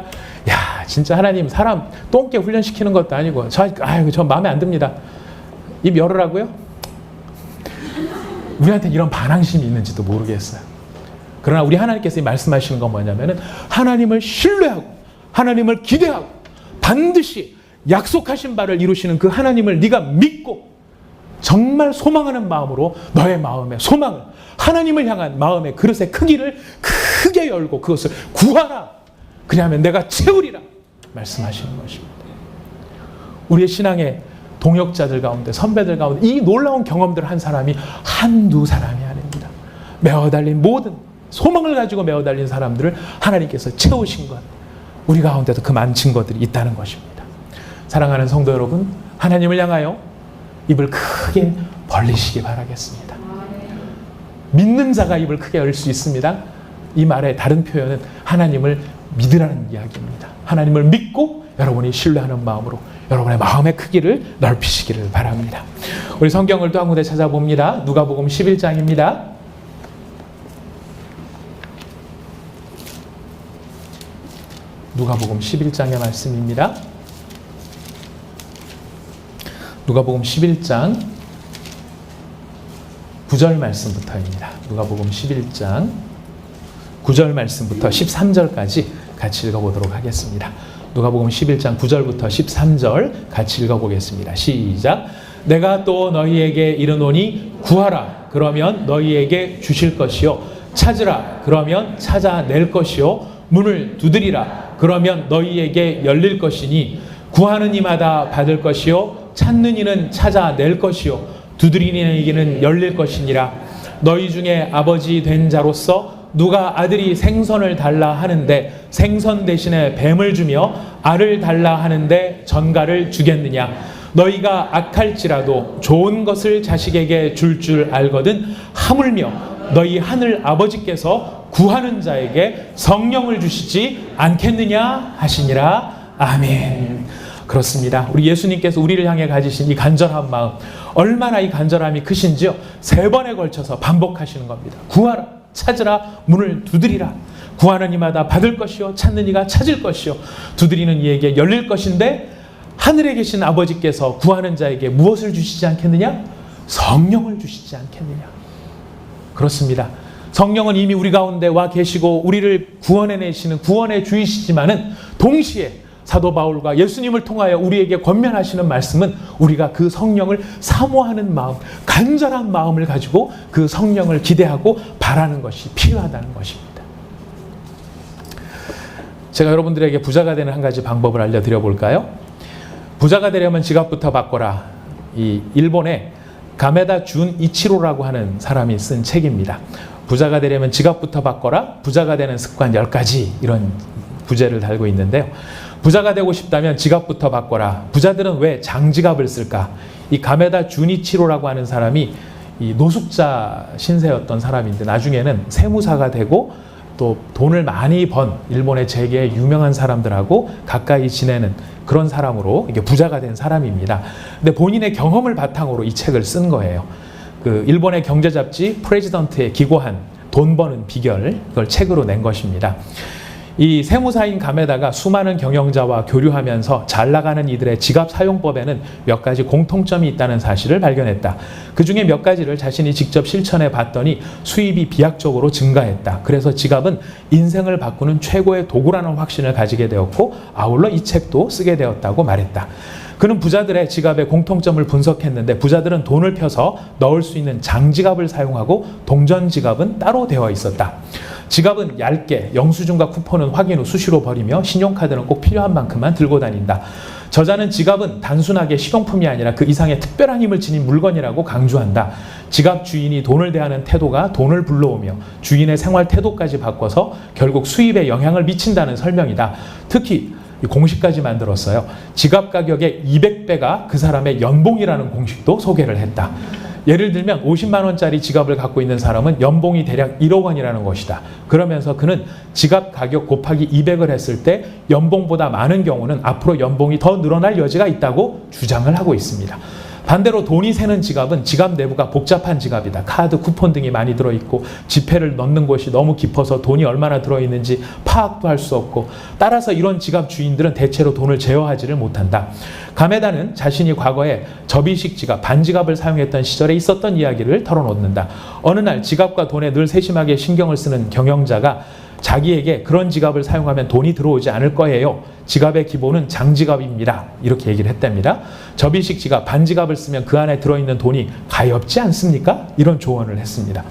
야 진짜 하나님 사람 똥개 훈련시키는 것도 아니고 저 마음에 안 듭니다. 입 열으라고요? 우리한테 이런 반항심이 있는지도 모르겠어요. 그러나 우리 하나님께서 말씀하시는 건 뭐냐면은 하나님을 신뢰하고 하나님을 기대하고 반드시 약속하신 바를 이루시는 그 하나님을 네가 믿고 정말 소망하는 마음으로 너의 마음의 소망을 하나님을 향한 마음의 그릇의 크기를 크게 열고 그것을 구하라. 그리하면 내가 채우리라 말씀하시는 것입니다. 우리의 신앙의 동역자들 가운데 선배들 가운데 이 놀라운 경험들을 한 사람이 한두 사람이 아닙니다. 메어달린 모든 소망을 가지고 메어달린 사람들을 하나님께서 채우신 것 우리 가운데도 그 많은 증거들이 있다는 것입니다. 사랑하는 성도 여러분, 하나님을 향하여 입을 크게 벌리시기 바라겠습니다. 믿는 자가 입을 크게 열 수 있습니다. 이 말의 다른 표현은 하나님을 믿으라는 이야기입니다. 하나님을 믿고 여러분이 신뢰하는 마음으로 여러분의 마음의 크기를 넓히시기를 바랍니다. 우리 성경을 또 한 군데 찾아봅니다. 누가복음 11장입니다. 누가복음 11장의 말씀입니다. 누가복음 11장 9절 말씀부터입니다. 누가복음 11장 9절 말씀부터 13절까지 같이 읽어보도록 하겠습니다. 누가복음 11장 9절부터 13절 같이 읽어보겠습니다. 시작. 내가 또 너희에게 이르노니 구하라 그러면 너희에게 주실 것이요 찾으라 그러면 찾아낼 것이요 문을 두드리라 그러면 너희에게 열릴 것이니 구하는 이마다 받을 것이요 찾는 이는 찾아낼 것이요 두드리는 이에게는 열릴 것이니라. 너희 중에 아버지 된 자로서 누가 아들이 생선을 달라 하는데 생선 대신에 뱀을 주며 알을 달라 하는데 전갈을 주겠느냐. 너희가 악할지라도 좋은 것을 자식에게 줄 알거든 하물며 너희 하늘 아버지께서 구하는 자에게 성령을 주시지 않겠느냐 하시니라. 아멘. 그렇습니다. 우리 예수님께서 우리를 향해 가지신 이 간절한 마음, 얼마나 이 간절함이 크신지요. 3번에 걸쳐서 반복하시는 겁니다. 구하라, 찾으라, 문을 두드리라. 구하는 이마다 받을 것이요 찾는 이가 찾을 것이요 두드리는 이에게 열릴 것인데 하늘에 계신 아버지께서 구하는 자에게 무엇을 주시지 않겠느냐? 성령을 주시지 않겠느냐? 그렇습니다. 성령은 이미 우리 가운데 와 계시고 우리를 구원해내시는 구원의 주이시지만은 동시에 사도 바울과 예수님을 통하여 우리에게 권면하시는 말씀은 우리가 그 성령을 사모하는 마음, 간절한 마음을 가지고 그 성령을 기대하고 바라는 것이 필요하다는 것입니다. 제가 여러분들에게 부자가 되는 한 가지 방법을 알려드려 볼까요? 부자가 되려면 지갑부터 바꿔라. 이 일본의 가메다 준 이치로라고 하는 사람이 쓴 책입니다. 부자가 되려면 지갑부터 바꿔라. 부자가 되는 습관 10가지 이런 부제를 달고 있는데요. 부자가 되고 싶다면 지갑부터 바꿔라. 부자들은 왜 장지갑을 쓸까? 이 가메다 주니치로라고 하는 사람이 이 노숙자 신세였던 사람인데 나중에는 세무사가 되고 또 돈을 많이 번 일본의 재계의 유명한 사람들하고 가까이 지내는 그런 사람으로 이게 부자가 된 사람입니다. 근데 본인의 경험을 바탕으로 이 책을 쓴 거예요. 그 일본의 경제 잡지 프레지던트에 기고한 돈 버는 비결, 그걸 책으로 낸 것입니다. 이 세무사인 가메다가 수많은 경영자와 교류하면서 잘 나가는 이들의 지갑 사용법에는 몇 가지 공통점이 있다는 사실을 발견했다. 그 중에 몇 가지를 자신이 직접 실천해 봤더니 수입이 비약적으로 증가했다. 그래서 지갑은 인생을 바꾸는 최고의 도구라는 확신을 가지게 되었고 아울러 이 책도 쓰게 되었다고 말했다. 그는 부자들의 지갑의 공통점을 분석했는데 부자들은 돈을 펴서 넣을 수 있는 장지갑을 사용하고 동전 지갑은 따로 되어 있었다. 지갑은 얇게 영수증과 쿠폰은 확인 후 수시로 버리며 신용카드는 꼭 필요한 만큼만 들고 다닌다. 저자는 지갑은 단순하게 식용품이 아니라 그 이상의 특별한 힘을 지닌 물건이라고 강조한다. 지갑 주인이 돈을 대하는 태도가 돈을 불러오며 주인의 생활 태도까지 바꿔서 결국 수입에 영향을 미친다는 설명이다. 특히 공식까지 만들었어요. 지갑 가격의 200배가 그 사람의 연봉이라는 공식도 소개를 했다. 예를 들면 50만 원짜리 지갑을 갖고 있는 사람은 연봉이 대략 1억 원이라는 것이다. 그러면서 그는 지갑 가격 곱하기 200을 했을 때 연봉보다 많은 경우는 앞으로 연봉이 더 늘어날 여지가 있다고 주장을 하고 있습니다. 반대로 돈이 새는 지갑은 지갑 내부가 복잡한 지갑이다. 카드, 쿠폰 등이 많이 들어있고 지폐를 넣는 곳이 너무 깊어서 돈이 얼마나 들어있는지 파악도 할 수 없고 따라서 이런 지갑 주인들은 대체로 돈을 제어하지를 못한다. 가메다는 자신이 과거에 접이식 지갑, 반지갑을 사용했던 시절에 있었던 이야기를 털어놓는다. 어느 날 지갑과 돈에 늘 세심하게 신경을 쓰는 경영자가 자기에게 그런 지갑을 사용하면 돈이 들어오지 않을 거예요. 지갑의 기본은 장지갑입니다. 이렇게 얘기를 했답니다. 접이식 지갑, 반지갑을 쓰면 그 안에 들어있는 돈이 가엾지 않습니까? 이런 조언을 했습니다.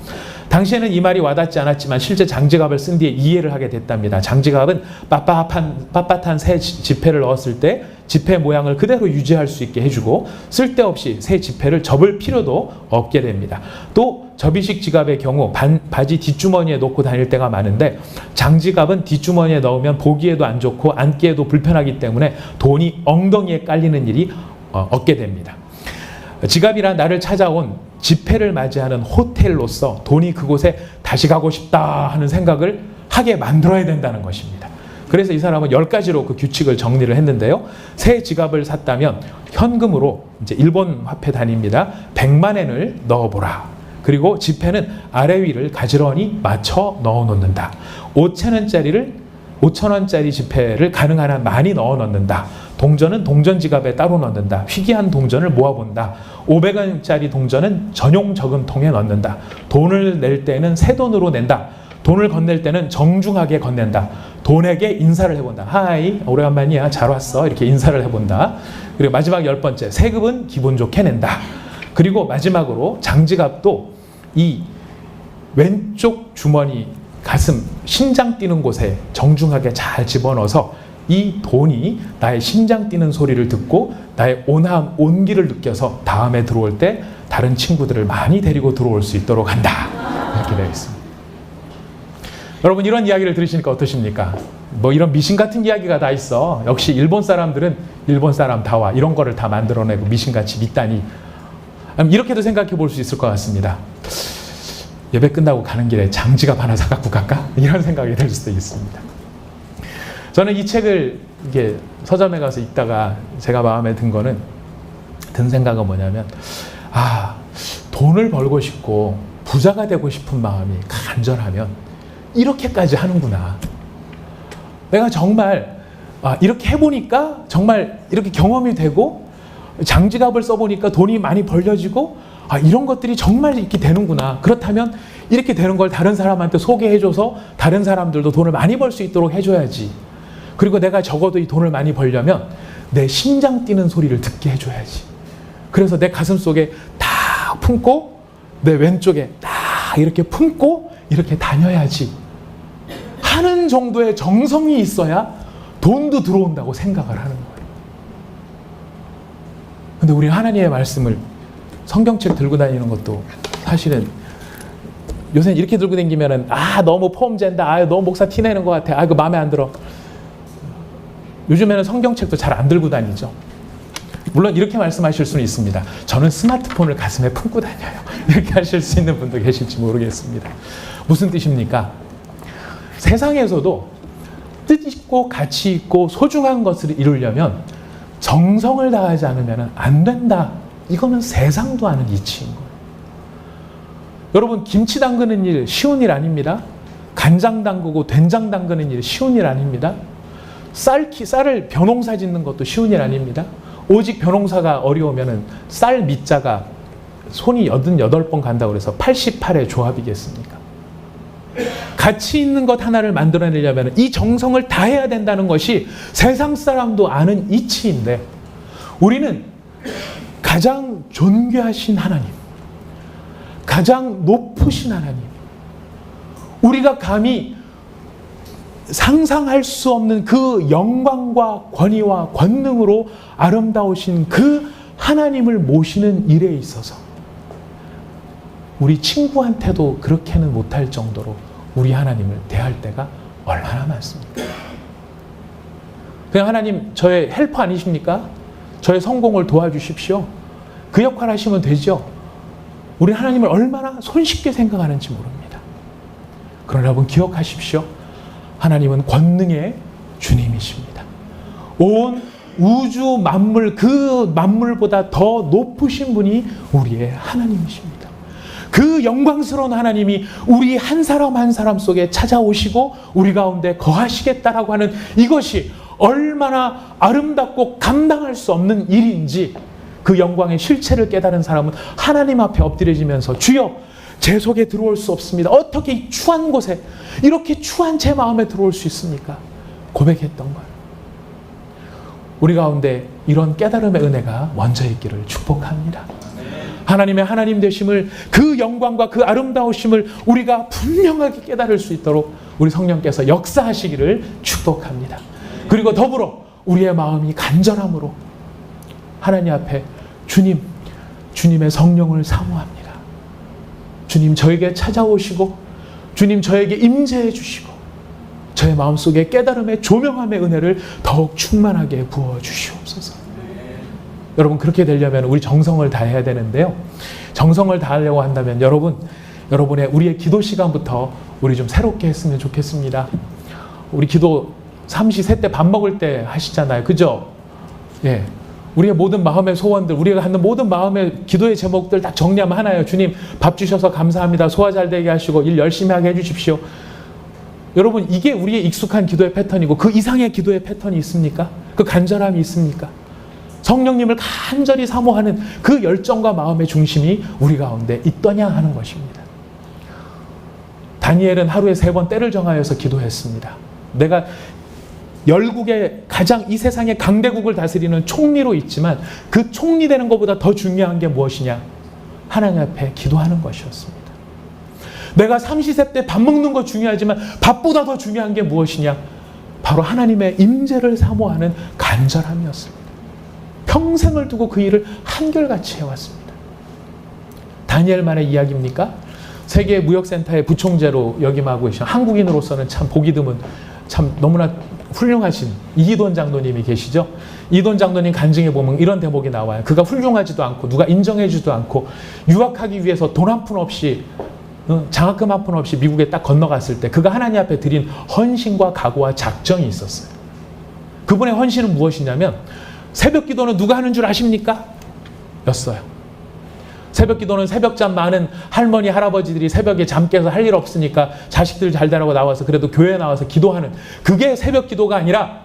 당시에는 이 말이 와닿지 않았지만 실제 장지갑을 쓴 뒤에 이해를 하게 됐답니다. 장지갑은 빳빳한 새 지폐를 넣었을 때 지폐 모양을 그대로 유지할 수 있게 해주고 쓸데없이 새 지폐를 접을 필요도 없게 됩니다. 또 접이식 지갑의 경우 바지 뒷주머니에 넣고 다닐 때가 많은데 장지갑은 뒷주머니에 넣으면 보기에도 안 좋고 앉기에도 불편하기 때문에 돈이 엉덩이에 깔리는 일이 없게 됩니다. 지갑이란 나를 찾아온 집회를 맞이하는 호텔로서 돈이 그곳에 다시 가고 싶다 하는 생각을 하게 만들어야 된다는 것입니다. 그래서 이 사람은 10가지로 그 규칙을 정리를 했는데요. 새 지갑을 샀다면 현금으로 이제 일본 화폐 단위입니다. 100만엔을 넣어보라. 그리고 지폐는 아래 위를 가지런히 맞춰 넣어 놓는다. 5,000원짜리 지폐를 가능한 한 많이 넣어 넣는다. 동전은 동전 지갑에 따로 넣는다. 희귀한 동전을 모아본다. 500원짜리 동전은 전용 저금통에 넣는다. 돈을 낼 때는 새 돈으로 낸다. 돈을 건넬 때는 정중하게 건넨다. 돈에게 인사를 해본다. 하이, 오래간만이야. 잘 왔어. 이렇게 인사를 해본다. 그리고 마지막 10번째, 세금은 기분 좋게 낸다. 그리고 마지막으로 장지갑도 이 왼쪽 주머니, 가슴, 심장 뛰는 곳에 정중하게 잘 집어넣어서 이 돈이 나의 심장 뛰는 소리를 듣고 나의 온함, 온기를 느껴서 다음에 들어올 때 다른 친구들을 많이 데리고 들어올 수 있도록 한다. 이렇게 되어 있습니다. 여러분, 이런 이야기를 들으시니까 어떠십니까? 뭐 이런 미신 같은 이야기가 다 있어. 역시 일본 사람들은 일본 사람다와 이런 거를 다 만들어내고 미신같이 믿다니. 이렇게도 생각해 볼 수 있을 것 같습니다. 예배 끝나고 가는 길에 장지갑 하나 사갖고 갈까? 이런 생각이 들 수도 있습니다. 저는 이 책을 이게 서점에 가서 읽다가 제가 마음에 든 생각은 뭐냐면, 돈을 벌고 싶고 부자가 되고 싶은 마음이 간절하면 이렇게까지 하는구나. 내가 정말 이렇게 해보니까 정말 이렇게 경험이 되고 장지갑을 써보니까 돈이 많이 벌려지고 이런 것들이 정말 이렇게 되는구나. 그렇다면 이렇게 되는 걸 다른 사람한테 소개해줘서 다른 사람들도 돈을 많이 벌 수 있도록 해줘야지. 그리고 내가 적어도 이 돈을 많이 벌려면 내 심장 뛰는 소리를 듣게 해줘야지. 그래서 내 가슴 속에 딱 품고 내 왼쪽에 딱 이렇게 품고 이렇게 다녀야지 하는 정도의 정성이 있어야 돈도 들어온다고 생각을 하는 거예요. 근데 우리 하나님의 말씀을 성경책 들고 다니는 것도 사실은 요새는 이렇게 들고 다니면은 너무 폼젠다. 너무 목사 티내는 것 같아. 이거 마음에 안 들어. 요즘에는 성경책도 잘 안 들고 다니죠. 물론 이렇게 말씀하실 수는 있습니다. 저는 스마트폰을 가슴에 품고 다녀요. 이렇게 하실 수 있는 분도 계실지 모르겠습니다. 무슨 뜻입니까? 세상에서도 뜻있고 가치 있고 소중한 것을 이루려면 정성을 다하지 않으면 안 된다. 이거는 세상도 아는 이치인 거예요. 여러분, 김치 담그는 일 쉬운 일 아닙니다. 간장 담그고 된장 담그는 일 쉬운 일 아닙니다. 쌀을 벼농사 짓는 것도 쉬운 일 아닙니다. 오직 벼농사가 어려우면 쌀 밑자가 손이 88번 간다고 해서 88의 조합이겠습니까? 가치 있는 것 하나를 만들어내려면 이 정성을 다해야 된다는 것이 세상 사람도 아는 이치인데, 우리는 가장 존귀하신 하나님, 가장 높으신 하나님, 우리가 감히 상상할 수 없는 그 영광과 권위와 권능으로 아름다우신 그 하나님을 모시는 일에 있어서 우리 친구한테도 그렇게는 못할 정도로 우리 하나님을 대할 때가 얼마나 많습니까? 그냥 하나님, 저의 헬퍼 아니십니까? 저의 성공을 도와주십시오. 그 역할 하시면 되죠. 우리 하나님을 얼마나 손쉽게 생각하는지 모릅니다. 그러나 여러분, 기억하십시오. 하나님은 권능의 주님이십니다. 온 우주 만물, 그 만물보다 더 높으신 분이 우리의 하나님이십니다. 그 영광스러운 하나님이 우리 한 사람 한 사람 속에 찾아오시고 우리 가운데 거하시겠다라고 하는 이것이 얼마나 아름답고 감당할 수 없는 일인지, 그 영광의 실체를 깨달은 사람은 하나님 앞에 엎드려지면서 주여, 제 속에 들어올 수 없습니다. 어떻게 이 추한 곳에, 이렇게 추한 제 마음에 들어올 수 있습니까? 고백했던 거예요. 우리 가운데 이런 깨달음의 은혜가 먼저 있기를 축복합니다. 하나님의 하나님 되심을, 그 영광과 그 아름다우심을 우리가 분명하게 깨달을 수 있도록 우리 성령께서 역사하시기를 축복합니다. 그리고 더불어 우리의 마음이 간절함으로 하나님 앞에 주님의 성령을 사모합니다. 주님, 저에게 찾아오시고 주님, 저에게 임재해 주시고 저의 마음속에 깨달음의 조명함의 은혜를 더욱 충만하게 부어주시옵소서. 여러분, 그렇게 되려면 우리 정성을 다해야 되는데요. 정성을 다하려고 한다면 우리의 기도 시간부터 우리 좀 새롭게 했으면 좋겠습니다. 우리 기도 삼시세 때 밥 먹을 때 하시잖아요. 그죠? 예. 우리의 모든 마음의 소원들, 우리가 갖는 모든 마음의 기도의 제목들 딱 정리하면 하나예요. 주님, 밥 주셔서 감사합니다. 소화 잘 되게 하시고 일 열심히 하게 해주십시오. 여러분, 이게 우리의 익숙한 기도의 패턴이고 그 이상의 기도의 패턴이 있습니까? 그 간절함이 있습니까? 성령님을 간절히 사모하는 그 열정과 마음의 중심이 우리 가운데 있더냐 하는 것입니다. 다니엘은 하루에 3번 때를 정하여서 기도했습니다. 내가 열국의 가장 이 세상의 강대국을 다스리는 총리로 있지만 그 총리 되는 것보다 더 중요한 게 무엇이냐? 하나님 앞에 기도하는 것이었습니다. 내가 삼시세 때 밥 먹는 거 중요하지만 밥보다 더 중요한 게 무엇이냐? 바로 하나님의 임재를 사모하는 간절함이었습니다. 평생을 두고 그 일을 한결같이 해왔습니다. 다니엘만의 이야기입니까? 세계무역센터의 부총재로 역임하고 계신 한국인으로서는 참 보기 드문 참 너무나 훌륭하신 이기돈 장로님이 계시죠. 이기돈 장로님 간증해 보면 이런 대목이 나와요. 그가 훌륭하지도 않고 누가 인정해주지도 않고 유학하기 위해서 돈 한 푼 없이 장학금 한 푼 없이 미국에 딱 건너갔을 때 그가 하나님 앞에 드린 헌신과 각오와 작정이 있었어요. 그분의 헌신은 무엇이냐면 새벽 기도는 누가 하는 줄 아십니까? 였어요. 새벽 기도는 새벽잠 많은 할머니, 할아버지들이 새벽에 잠 깨서 할 일 없으니까 자식들 잘 되라고 나와서 그래도 교회에 나와서 기도하는 그게 새벽 기도가 아니라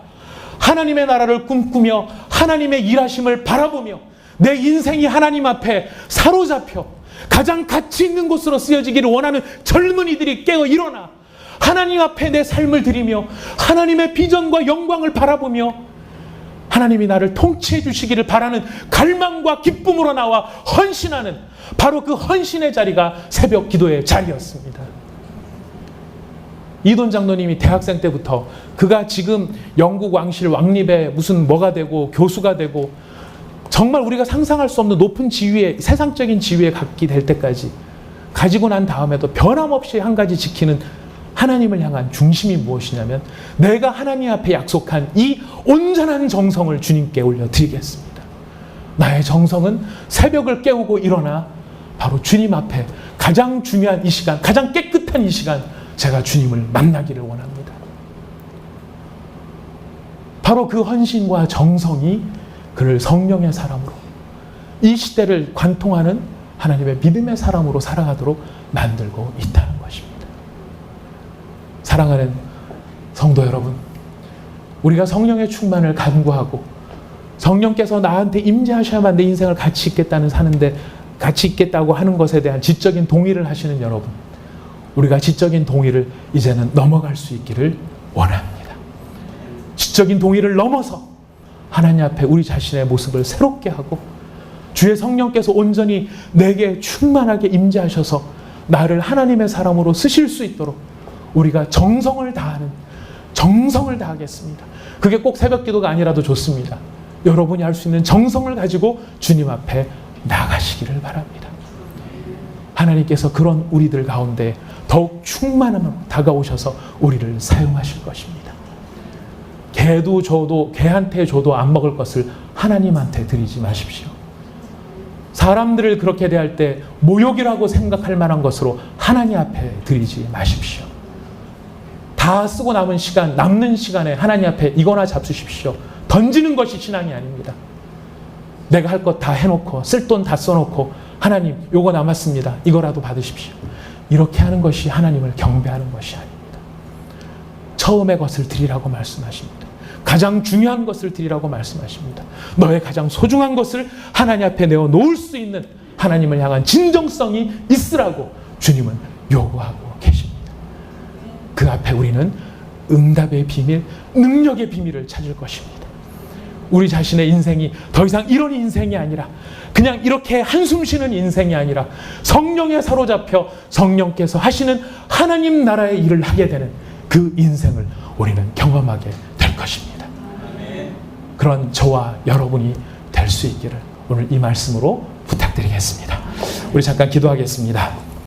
하나님의 나라를 꿈꾸며 하나님의 일하심을 바라보며 내 인생이 하나님 앞에 사로잡혀 가장 가치 있는 곳으로 쓰여지기를 원하는 젊은이들이 깨어 일어나 하나님 앞에 내 삶을 드리며 하나님의 비전과 영광을 바라보며 하나님이 나를 통치해 주시기를 바라는 갈망과 기쁨으로 나와 헌신하는 바로 그 헌신의 자리가 새벽 기도의 자리였습니다. 이돈 장로님이 대학생 때부터 그가 지금 영국 왕실 왕립에 무슨 뭐가 되고 교수가 되고 정말 우리가 상상할 수 없는 높은 지위에 세상적인 지위에 갖게 될 때까지 가지고 난 다음에도 변함없이 한 가지 지키는 하나님을 향한 중심이 무엇이냐면 내가 하나님 앞에 약속한 이 온전한 정성을 주님께 올려드리겠습니다. 나의 정성은 새벽을 깨우고 일어나 바로 주님 앞에 가장 중요한 이 시간, 가장 깨끗한 이 시간 제가 주님을 만나기를 원합니다. 바로 그 헌신과 정성이 그를 성령의 사람으로 이 시대를 관통하는 하나님의 믿음의 사람으로 살아가도록 만들고 있다는 것입니다. 사랑하는 성도 여러분, 우리가 성령의 충만을 간구하고 성령께서 나한테 임재하셔야만 내 인생을 가치 있겠다는 사는데 가치 있겠다고 하는 것에 대한 지적인 동의를 하시는 여러분, 우리가 지적인 동의를 이제는 넘어갈 수 있기를 원합니다. 지적인 동의를 넘어서 하나님 앞에 우리 자신의 모습을 새롭게 하고 주의 성령께서 온전히 내게 충만하게 임재하셔서 나를 하나님의 사람으로 쓰실 수 있도록 우리가 정성을 다하겠습니다. 그게 꼭 새벽 기도가 아니라도 좋습니다. 여러분이 할 수 있는 정성을 가지고 주님 앞에 나가시기를 바랍니다. 하나님께서 그런 우리들 가운데 더욱 충만함으로 다가오셔서 우리를 사용하실 것입니다. 개도 줘도 개한테 줘도 안 먹을 것을 하나님한테 드리지 마십시오. 사람들을 그렇게 대할 때 모욕이라고 생각할 만한 것으로 하나님 앞에 드리지 마십시오. 다 쓰고 남은 시간, 남는 시간에 하나님 앞에 이거나 잡수십시오. 던지는 것이 신앙이 아닙니다. 내가 할 것 다 해놓고 쓸 돈 다 써놓고 하나님 요거 남았습니다. 이거라도 받으십시오. 이렇게 하는 것이 하나님을 경배하는 것이 아닙니다. 처음의 것을 드리라고 말씀하십니다. 가장 중요한 것을 드리라고 말씀하십니다. 너의 가장 소중한 것을 하나님 앞에 내어 놓을 수 있는 하나님을 향한 진정성이 있으라고 주님은 요구하고 계십니다. 그 앞에 우리는 응답의 비밀, 능력의 비밀을 찾을 것입니다. 우리 자신의 인생이 더 이상 이런 인생이 아니라 그냥 이렇게 한숨 쉬는 인생이 아니라 성령에 사로잡혀 성령께서 하시는 하나님 나라의 일을 하게 되는 그 인생을 우리는 경험하게 될 것입니다. 그런 저와 여러분이 될 수 있기를 오늘 이 말씀으로 부탁드리겠습니다. 우리 잠깐 기도하겠습니다.